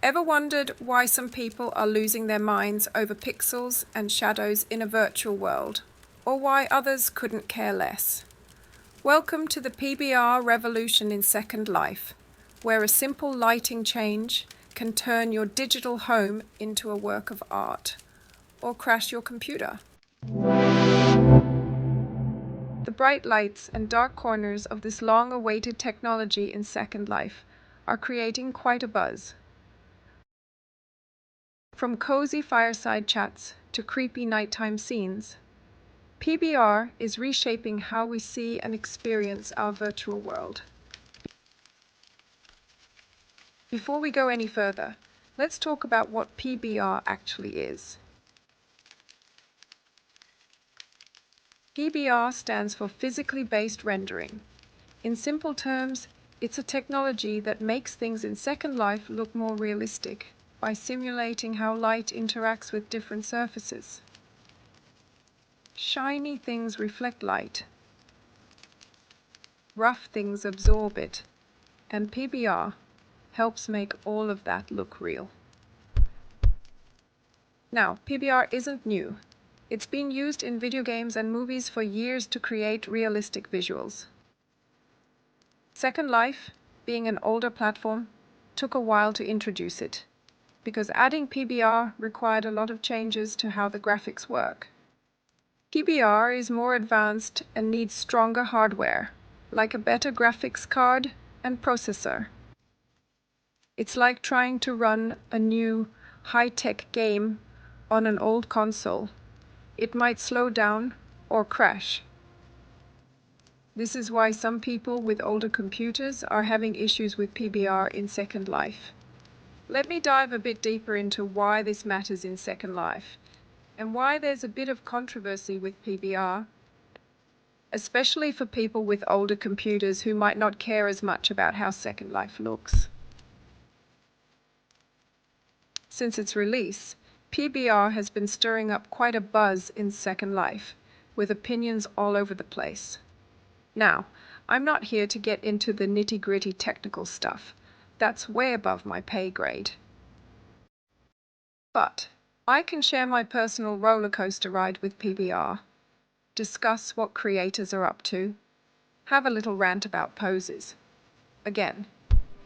Ever wondered why some people are losing their minds over pixels and shadows in a virtual world, or why others couldn't care less? Welcome to the PBR revolution in Second Life, where a simple lighting change can turn your digital home into a work of art, or crash your computer. The bright lights and dark corners of this long-awaited technology in Second Life are creating quite a buzz. From cozy fireside chats to creepy nighttime scenes, PBR is reshaping how we see and experience our virtual world. Before we go any further, let's talk about what PBR actually is. PBR stands for physically based rendering. In simple terms, it's a technology that makes things in Second Life look more realistic by simulating how light interacts with different surfaces. Shiny things reflect light, rough things absorb it, and PBR helps make all of that look real. Now, PBR isn't new. It's been used in video games and movies for years to create realistic visuals. Second Life, being an older platform, took a while to introduce it, because adding PBR required a lot of changes to how the graphics work. PBR is more advanced and needs stronger hardware, like a better graphics card and processor. It's like trying to run a new, high-tech game on an old console. It might slow down or crash. This is why some people with older computers are having issues with PBR in Second Life. Let me dive a bit deeper into why this matters in Second Life, and why there's a bit of controversy with PBR, especially for people with older computers who might not care as much about how Second Life looks. Since its release, PBR has been stirring up quite a buzz in Second Life, with opinions all over the place. Now, I'm not here to get into the nitty-gritty technical stuff. That's way above my pay grade. But I can share my personal roller coaster ride with PBR, discuss what creators are up to, have a little rant about poses, again,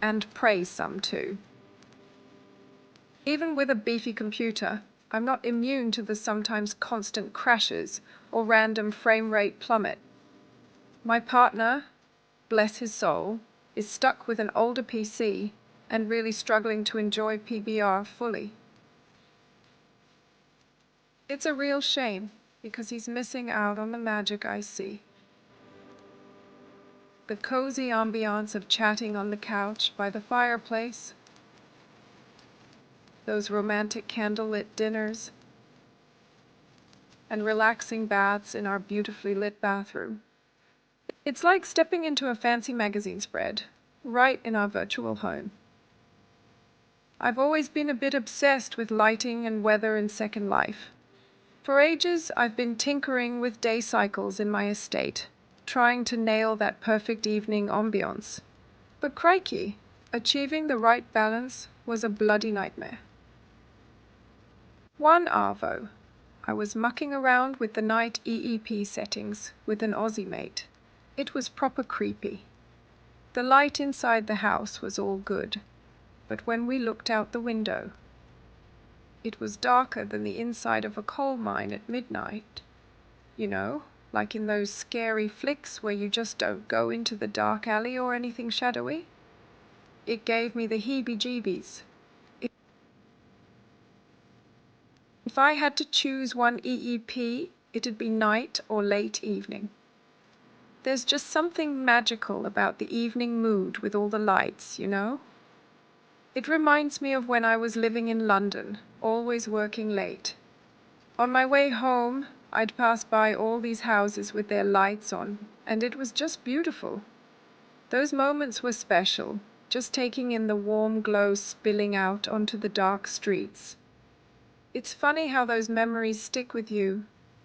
and praise some too. Even with a beefy computer, I'm not immune to the sometimes constant crashes or random frame rate plummet. My partner, bless his soul, is stuck with an older PC and really struggling to enjoy PBR fully. It's a real shame because he's missing out on the magic I see. The cozy ambiance of chatting on the couch by the fireplace, those romantic candlelit dinners, and relaxing baths in our beautifully lit bathroom. It's like stepping into a fancy magazine spread, right in our virtual home. I've always been a bit obsessed with lighting and weather in Second Life. For ages, I've been tinkering with day cycles in my estate, trying to nail that perfect evening ambiance. But crikey, achieving the right balance was a bloody nightmare. One arvo, I was mucking around with the night EEP settings with an Aussie mate. It was proper creepy. The light inside the house was all good, but when we looked out the window, it was darker than the inside of a coal mine at midnight. You know, like in those scary flicks where you just don't go into the dark alley or anything shadowy. It gave me the heebie-jeebies. If I had to choose one EEP, it'd be night or late evening. There's just something magical about the evening mood with all the lights, you know? It reminds me of when I was living in London, always working late. On my way home, I'd pass by all these houses with their lights on, and it was just beautiful. Those moments were special, just taking in the warm glow spilling out onto the dark streets. It's funny how those memories stick with you,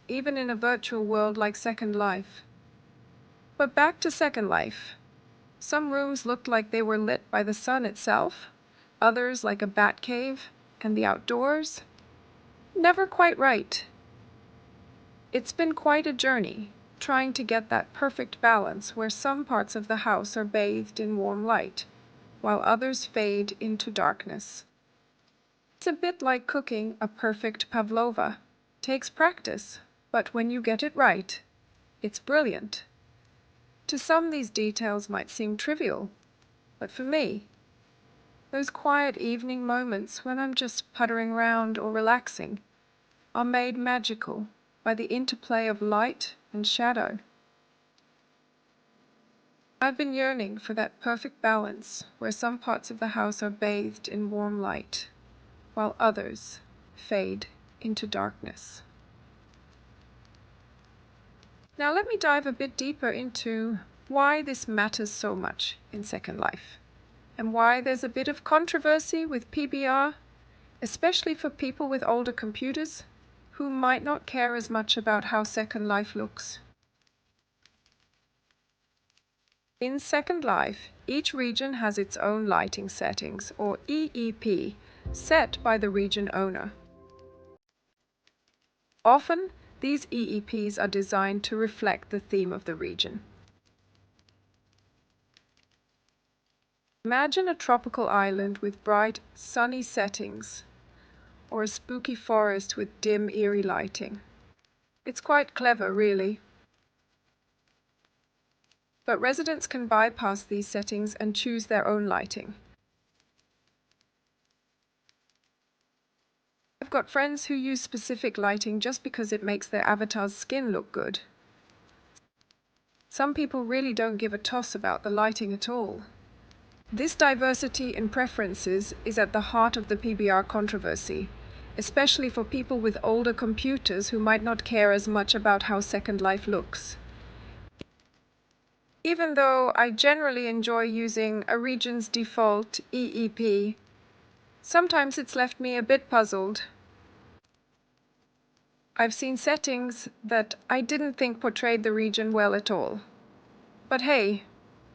even in a virtual world like Second Life. But back to Second Life. Some rooms looked like they were lit by the sun itself. Others, like a bat cave and the outdoors, never quite right. It's been quite a journey, trying to get that perfect balance where some parts of the house are bathed in warm light, while others fade into darkness. It's a bit like cooking a perfect pavlova. Takes practice, but when you get it right, it's brilliant. To some, these details might seem trivial, but for me, those quiet evening moments when I'm just puttering around or relaxing are made magical by the interplay of light and shadow. I've been yearning for that perfect balance where some parts of the house are bathed in warm light, while others fade into darkness. Now let me dive a bit deeper into why this matters so much in Second Life, and why there's a bit of controversy with PBR, especially for people with older computers who might not care as much about how Second Life looks. In Second Life, each region has its own lighting settings, or EEP, set by the region owner. Often, these EEPs are designed to reflect the theme of the region. Imagine a tropical island with bright, sunny settings, or a spooky forest with dim, eerie lighting. It's quite clever, really. But residents can bypass these settings and choose their own lighting. I've got friends who use specific lighting just because it makes their avatar's skin look good. Some people really don't give a toss about the lighting at all. This diversity in preferences is at the heart of the PBR controversy, especially for people with older computers who might not care as much about how Second Life looks. Even though I generally enjoy using a region's default EEP, sometimes it's left me a bit puzzled. I've seen settings that I didn't think portrayed the region well at all. But hey,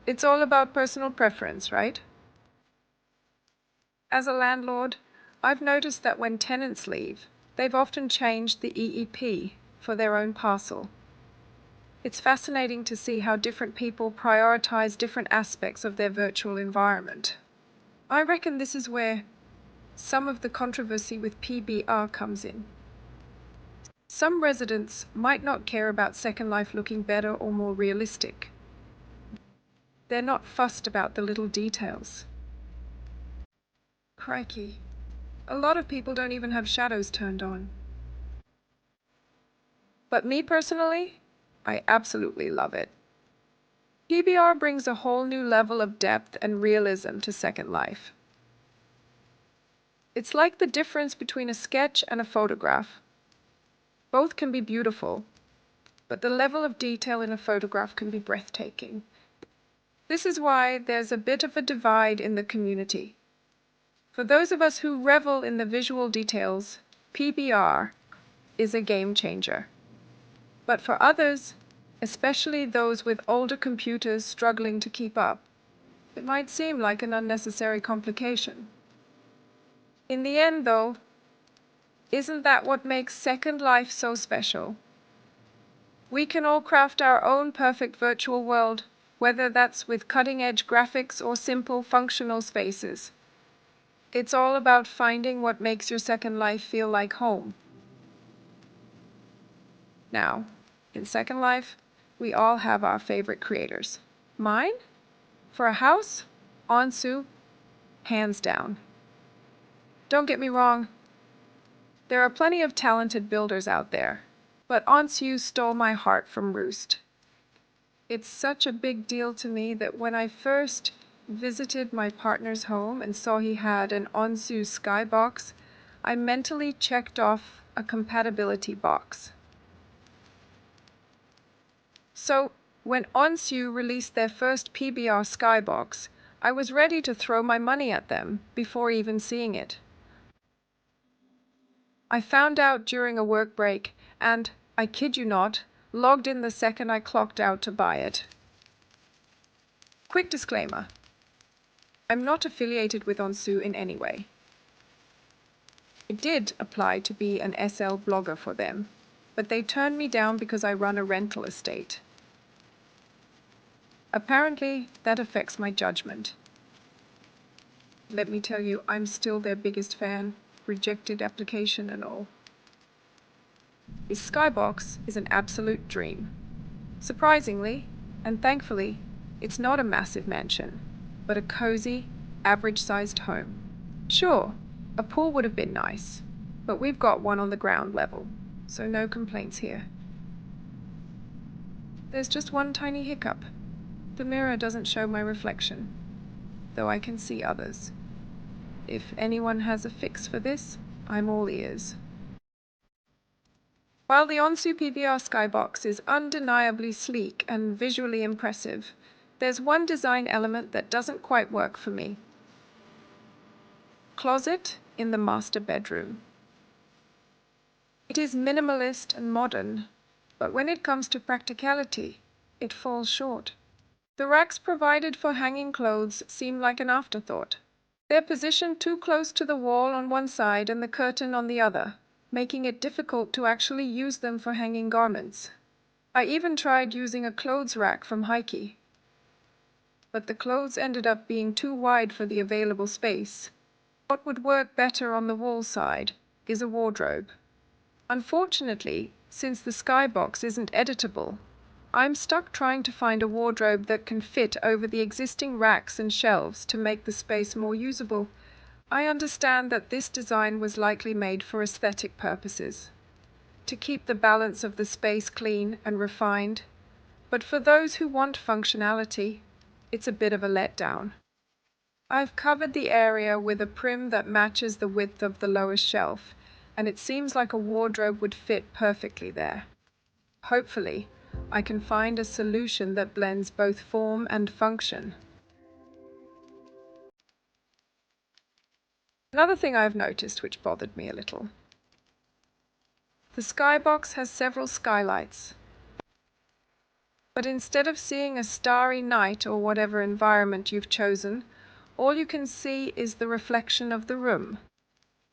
it's all about personal preference, right? As a landlord, I've noticed that when tenants leave, they've often changed the EEP for their own parcel. It's fascinating to see how different people prioritize different aspects of their virtual environment. I reckon this is where some of the controversy with PBR comes in. Some residents might not care about Second Life looking better or more realistic. They're not fussed about the little details. Crikey, a lot of people don't even have shadows turned on. But me personally, I absolutely love it. PBR brings a whole new level of depth and realism to Second Life. It's like the difference between a sketch and a photograph. Both can be beautiful, but the level of detail in a photograph can be breathtaking. This is why there's a bit of a divide in the community. For those of us who revel in the visual details, PBR is a game changer. But for others, especially those with older computers struggling to keep up, it might seem like an unnecessary complication. In the end, though, isn't that what makes Second Life so special? We can all craft our own perfect virtual world, whether that's with cutting-edge graphics or simple functional spaces. It's all about finding what makes your Second Life feel like home. Now, in Second Life, we all have our favorite creators. Mine? For a house? Onsu, hands down. Don't get me wrong, there are plenty of talented builders out there, but Onsu stole my heart from Roost. It's such a big deal to me that when I first visited my partner's home and saw he had an Onsu Skybox, I mentally checked off a compatibility box. So, when Onsu released their first PBR Skybox, I was ready to throw my money at them before even seeing it. I found out during a work break and, I kid you not, logged in the second I clocked out to buy it. Quick disclaimer. I'm not affiliated with Onsu in any way. I did apply to be an SL blogger for them, but they turned me down because I run a rental estate. Apparently, that affects my judgment. Let me tell you, I'm still their biggest fan, rejected application and all. This Skybox is an absolute dream. Surprisingly, and thankfully, it's not a massive mansion, but a cozy, average-sized home. Sure, a pool would have been nice, but we've got one on the ground level, so no complaints here. There's just one tiny hiccup. The mirror doesn't show my reflection, though I can see others. If anyone has a fix for this, I'm all ears. While the Onsu PBR Skybox is undeniably sleek and visually impressive, there's one design element that doesn't quite work for me. Closet in the master bedroom. It is minimalist and modern, but when it comes to practicality, it falls short. The racks provided for hanging clothes seem like an afterthought. They're positioned too close to the wall on one side and the curtain on the other, making it difficult to actually use them for hanging garments. I even tried using a clothes rack from Heike, but the clothes ended up being too wide for the available space. What would work better on the wall side is a wardrobe. Unfortunately, since the Skybox isn't editable, I'm stuck trying to find a wardrobe that can fit over the existing racks and shelves to make the space more usable. I understand that this design was likely made for aesthetic purposes, to keep the balance of the space clean and refined, but for those who want functionality, it's a bit of a letdown. I've covered the area with a prim that matches the width of the lowest shelf, and it seems like a wardrobe would fit perfectly there. Hopefully, I can find a solution that blends both form and function. Another thing I've noticed which bothered me a little. The Skybox has several skylights, but instead of seeing a starry night or whatever environment you've chosen, all you can see is the reflection of the room.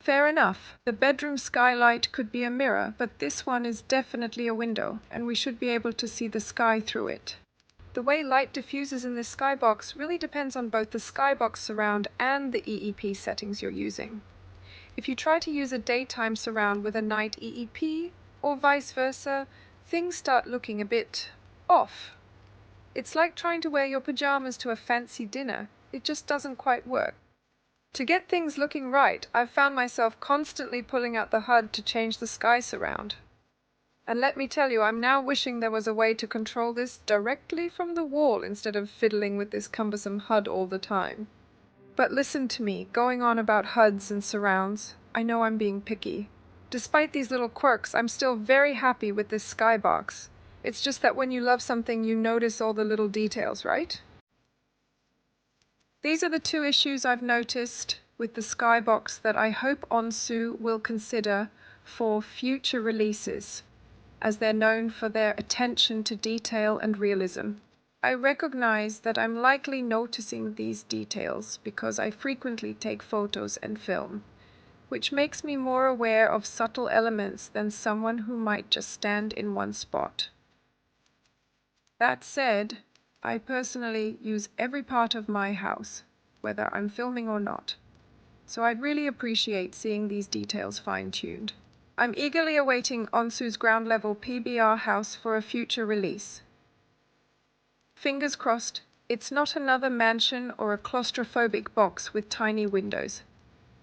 Fair enough, the bedroom skylight could be a mirror, but this one is definitely a window, and we should be able to see the sky through it. The way light diffuses in this Skybox really depends on both the Skybox surround and the EEP settings you're using. If you try to use a daytime surround with a night EEP, or vice versa, things start looking a bit off. It's like trying to wear your pajamas to a fancy dinner. It just doesn't quite work. To get things looking right, I've found myself constantly pulling out the HUD to change the sky surround. And let me tell you, I'm now wishing there was a way to control this directly from the wall instead of fiddling with this cumbersome HUD all the time. But listen to me, going on about HUDs and surrounds. I know I'm being picky. Despite these little quirks, I'm still very happy with this Skybox. It's just that when you love something, you notice all the little details, right? These are the two issues I've noticed with the Skybox that I hope Onsu will consider for future releases, as they're known for their attention to detail and realism. I recognize that I'm likely noticing these details because I frequently take photos and film, which makes me more aware of subtle elements than someone who might just stand in one spot. That said, I personally use every part of my house, whether I'm filming or not, so I'd really appreciate seeing these details fine-tuned. I'm eagerly awaiting Onsu's ground-level PBR house for a future release. Fingers crossed, it's not another mansion or a claustrophobic box with tiny windows.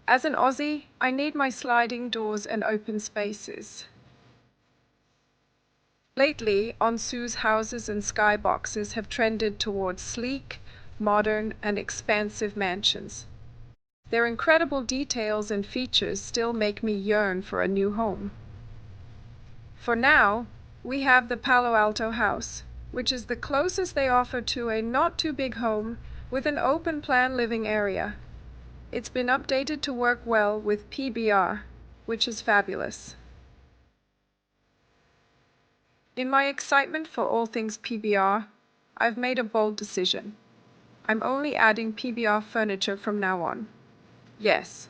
As an Aussie, I need my sliding doors and open spaces. Lately, Onsu's houses and skyboxes have trended towards sleek, modern, and expansive mansions. Their incredible details and features still make me yearn for a new home. For now, we have the Palo Alto house, which is the closest they offer to a not-too-big home with an open-plan living area. It's been updated to work well with PBR, which is fabulous. In my excitement for all things PBR, I've made a bold decision. I'm only adding PBR furniture from now on. Yes,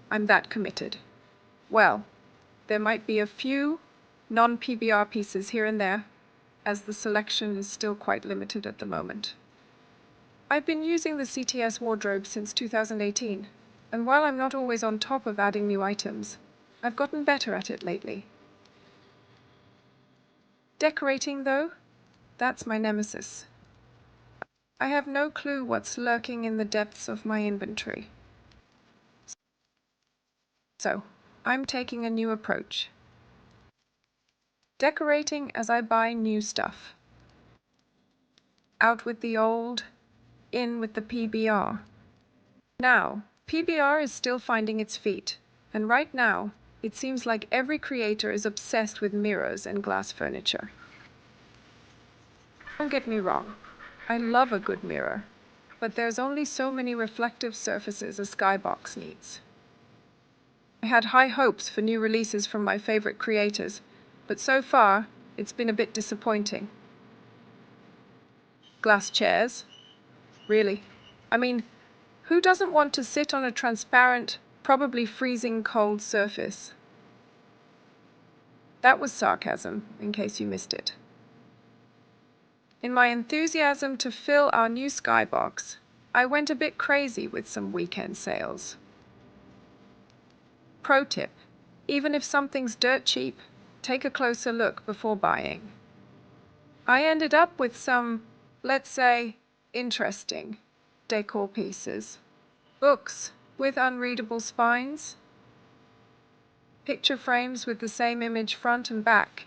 I'm that committed. Well, there might be a few non-PBR pieces here and there, as the selection is still quite limited at the moment. I've been using the CTS wardrobe since 2018, and while I'm not always on top of adding new items, I've gotten better at it lately. Decorating, though, that's my nemesis. I have no clue what's lurking in the depths of my inventory. So, I'm taking a new approach. Decorating as I buy new stuff. Out with the old, in with the PBR. Now, PBR is still finding its feet, and right now, it seems like every creator is obsessed with mirrors and glass furniture. Don't get me wrong, I love a good mirror, but there's only so many reflective surfaces a Skybox needs. I had high hopes for new releases from my favorite creators, but so far, it's been a bit disappointing. Glass chairs? Really? I mean, who doesn't want to sit on a transparent, probably freezing cold surface? That was sarcasm, in case you missed it. In my enthusiasm to fill our new Skybox, I went a bit crazy with some weekend sales. Pro tip: even if something's dirt cheap, take a closer look before buying. I ended up with some, let's say, interesting decor pieces. Books with unreadable spines, picture frames with the same image front and back,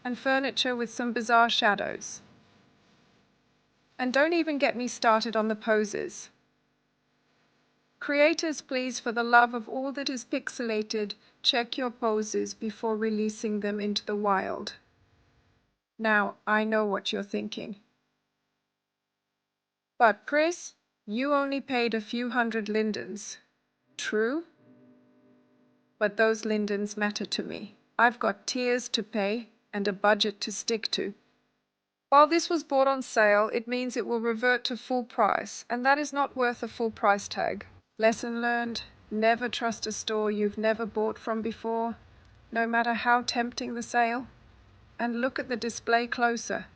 and furniture with some bizarre shadows. And don't even get me started on the poses. Creators, please, for the love of all that is pixelated, check your poses before releasing them into the wild. Now, I know what you're thinking. But Chris, you only paid a few hundred lindens. True? But those lindens matter to me. I've got tiers to pay and a budget to stick to. While this was bought on sale, it means it will revert to full price, and that is not worth a full price tag. Lesson learned: never trust a store you've never bought from before, no matter how tempting the sale. And look at the display closer.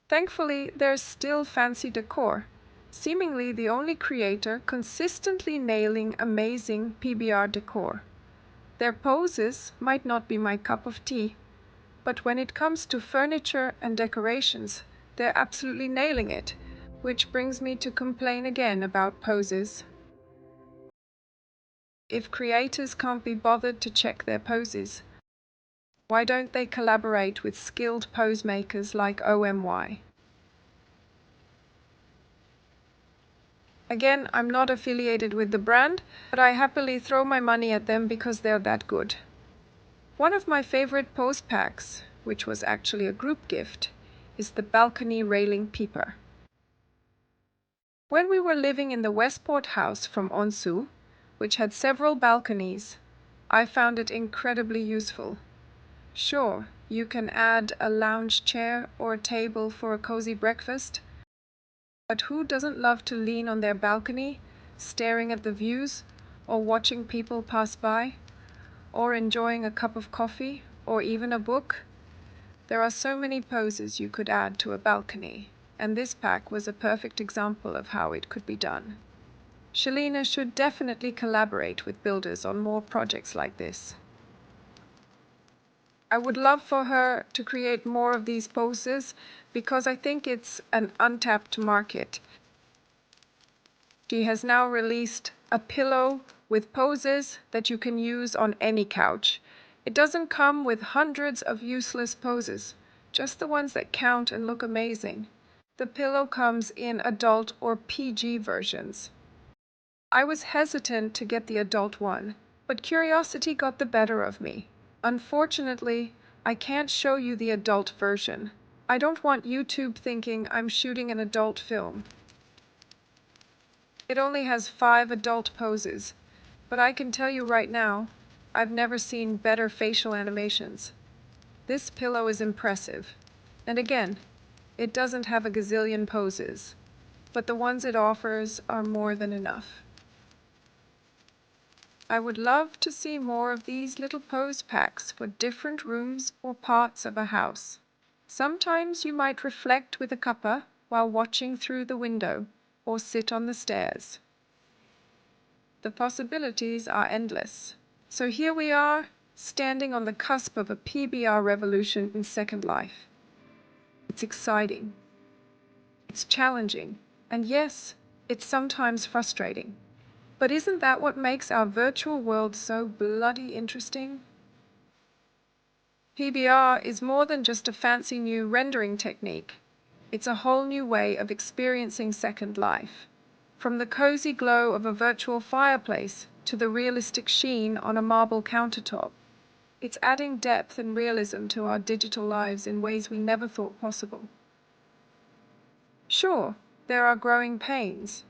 Thankfully, there's still fancy decor, seemingly the only creator consistently nailing amazing PBR decor. Their poses might not be my cup of tea, but when it comes to furniture and decorations, they're absolutely nailing it, which brings me to complain again about poses. If creators can't be bothered to check their poses, why don't they collaborate with skilled pose makers like OMY? Again, I'm not affiliated with the brand, but I happily throw my money at them because they're that good. One of my favorite pose packs, which was actually a group gift, is the balcony railing peeper. When we were living in the Westport house from Onsu, which had several balconies, I found it incredibly useful. Sure, you can add a lounge chair or a table for a cozy breakfast, but who doesn't love to lean on their balcony, staring at the views, or watching people pass by, or enjoying a cup of coffee, or even a book? There are so many poses you could add to a balcony, and this pack was a perfect example of how it could be done. Shalina should definitely collaborate with builders on more projects like this. I would love for her to create more of these poses because I think it's an untapped market. She has now released a pillow with poses that you can use on any couch. It doesn't come with hundreds of useless poses, just the ones that count and look amazing. The pillow comes in adult or PG versions. I was hesitant to get the adult one, but curiosity got the better of me. Unfortunately, I can't show you the adult version. I don't want YouTube thinking I'm shooting an adult film. It only has 5 adult poses, but I can tell you right now, I've never seen better facial animations. This pillow is impressive. And again, it doesn't have a gazillion poses. but the ones it offers are more than enough. I would love to see more of these little pose packs for different rooms or parts of a house. Sometimes you might reflect with a cuppa while watching through the window or sit on the stairs. The possibilities are endless. So here we are, standing on the cusp of a PBR revolution in Second Life. It's exciting. It's challenging. And yes, it's sometimes frustrating. But isn't that what makes our virtual world so bloody interesting? PBR is more than just a fancy new rendering technique. It's a whole new way of experiencing Second Life. From the cozy glow of a virtual fireplace to the realistic sheen on a marble countertop, it's adding depth and realism to our digital lives in ways we never thought possible. Sure, there are growing pains.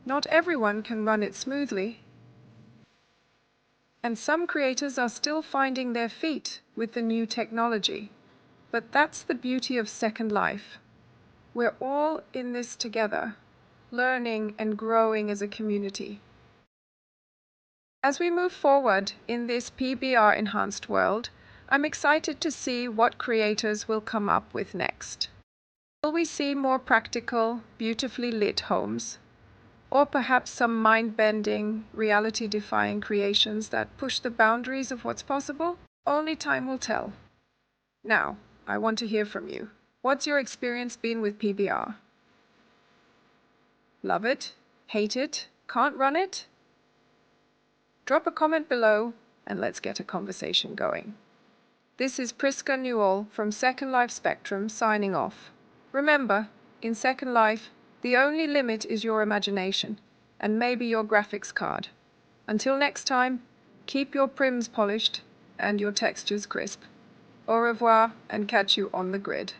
Not everyone can run it smoothly, and some creators are still finding their feet with the new technology. But that's the beauty of Second Life. We're all in this together, learning and growing as a community. As we move forward in this PBR-enhanced world, I'm excited to see what creators will come up with next. Will we see more practical, beautifully lit homes? Or perhaps some mind-bending, reality-defying creations that push the boundaries of what's possible? Only time will tell. Now, I want to hear from you. What's your experience been with PBR? Love it? Hate it? Can't run it? Drop a comment below and let's get a conversation going. This is Priska Newell from Second Life Spectrum signing off. Remember, in Second Life, the only limit is your imagination and maybe your graphics card. Until next time, keep your prims polished and your textures crisp. Au revoir and catch you on the grid.